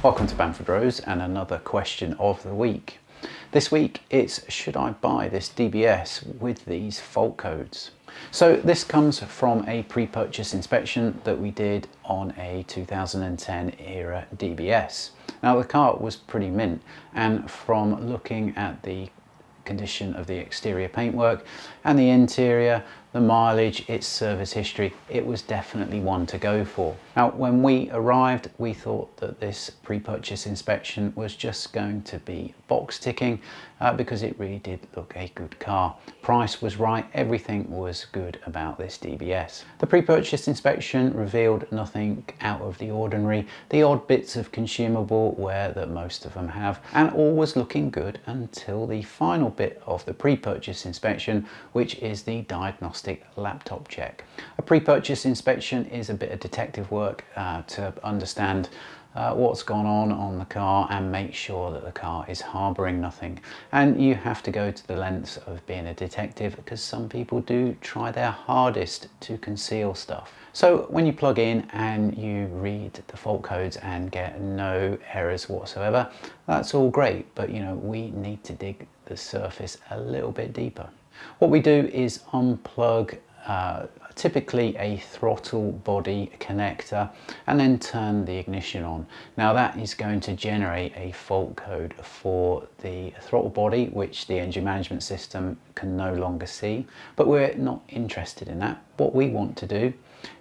Welcome to Bamfordrose and another question of the week. This week it's, should I buy this DBS with these fault codes? So this comes from a pre-purchase inspection that we did on a 2010 era DBS. Now the car was pretty mint, and from looking at the condition of the exterior paintwork and the interior, the mileage, its service history, it was definitely one to go for. Now when we arrived, we thought that this pre-purchase inspection was just going to be box ticking because it really did look a good car. Price was right, everything was good about this DBS. The pre-purchase inspection revealed nothing out of the ordinary, the odd bits of consumable wear that most of them have, and all was looking good until the final bit of the pre-purchase inspection, which is the diagnostic laptop check. A pre-purchase inspection is a bit of detective work to understand what's gone on the car and make sure that the car is harbouring nothing. And you have to go to the lengths of being a detective because some people do try their hardest to conceal stuff. So when you plug in and you read the fault codes and get no errors whatsoever, that's all great, but you know, we need to dig the surface a little bit deeper. What we do is unplug typically a throttle body connector and then turn the ignition on. Now that is going to generate a fault code for the throttle body, which the engine management system can no longer see, but we're not interested in that. What we want to do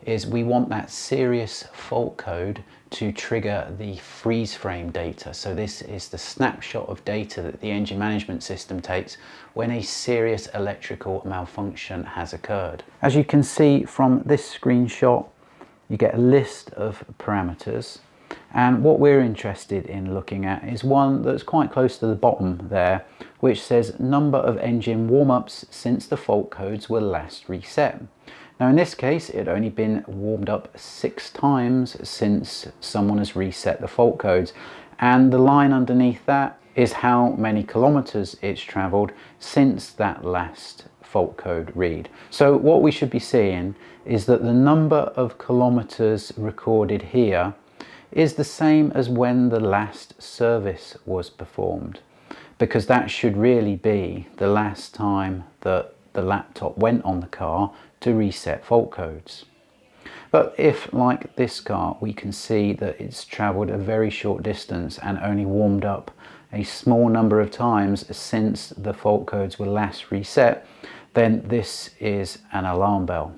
is we want that serious fault code to trigger the freeze frame data. So this is the snapshot of data that the engine management system takes when a serious electrical malfunction has occurred. As you can see from this screenshot, you get a list of parameters, and what we're interested in looking at is one that's quite close to the bottom there, which says number of engine warm-ups since the fault codes were last reset. Now in this case, it had only been warmed up 6 times since someone has reset the fault codes, and the line underneath that is how many kilometers it's traveled since that last fault code read. So what we should be seeing is that the number of kilometers recorded here is the same as when the last service was performed, because that should really be the last time that the laptop went on the car to reset fault codes. But if, like this car, we can see that it's traveled a very short distance and only warmed up a small number of times since the fault codes were last reset, then this is an alarm bell.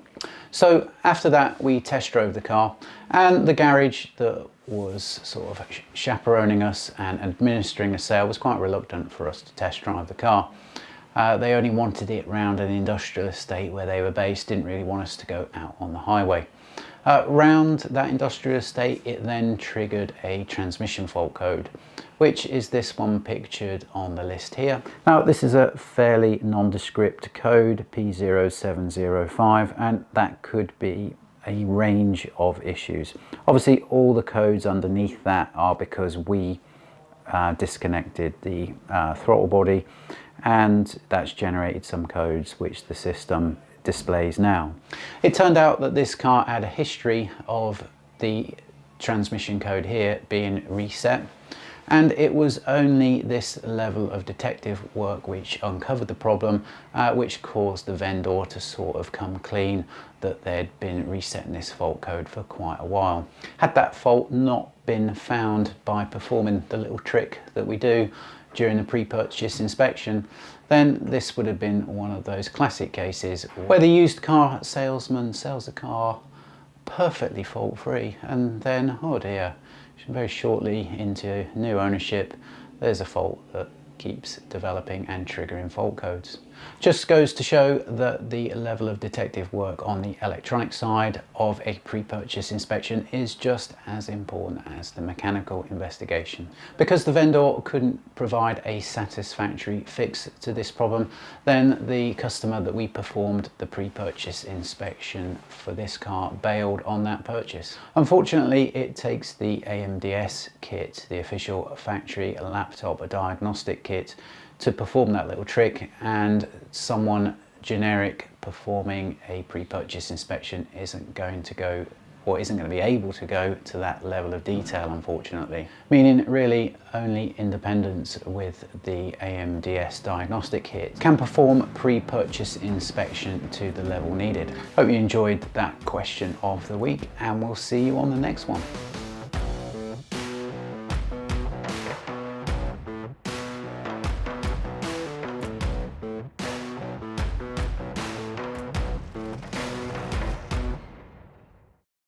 So after that, we test drove the car, and the garage that was sort of chaperoning us and administering the sale was quite reluctant for us to test drive the car. They only wanted it round an industrial estate where they were based, didn't really want us to go out on the highway. Round that industrial estate, it then triggered a transmission fault code, which is this one pictured on the list here. Now this is a fairly nondescript code, P0705, and that could be a range of issues. Obviously all the codes underneath that are because we disconnected the throttle body, and that's generated some codes which the system displays now. It turned out that this car had a history of the transmission code here being reset, and it was only this level of detective work which uncovered the problem, which caused the vendor to sort of come clean that they'd been resetting this fault code for quite a while. Had that fault not been found by performing the little trick that we do during the pre-purchase inspection, then this would have been one of those classic cases where the used car salesman sells a car perfectly fault-free, and then, oh dear, very shortly into new ownership, there's a fault that keeps developing and triggering fault codes. Just goes to show that the level of detective work on the electronic side of a pre-purchase inspection is just as important as the mechanical investigation. Because the vendor couldn't provide a satisfactory fix to this problem, then the customer that we performed the pre-purchase inspection for this car bailed on that purchase. Unfortunately, it takes the AMDS kit, the official factory laptop diagnostic kit, to perform that little trick, and someone generic performing a pre-purchase inspection isn't going to go or isn't going to be able to go to that level of detail, unfortunately. Meaning really only independents with the AMDS diagnostic kit can perform pre-purchase inspection to the level needed. Hope you enjoyed that question of the week, and we'll see you on the next one.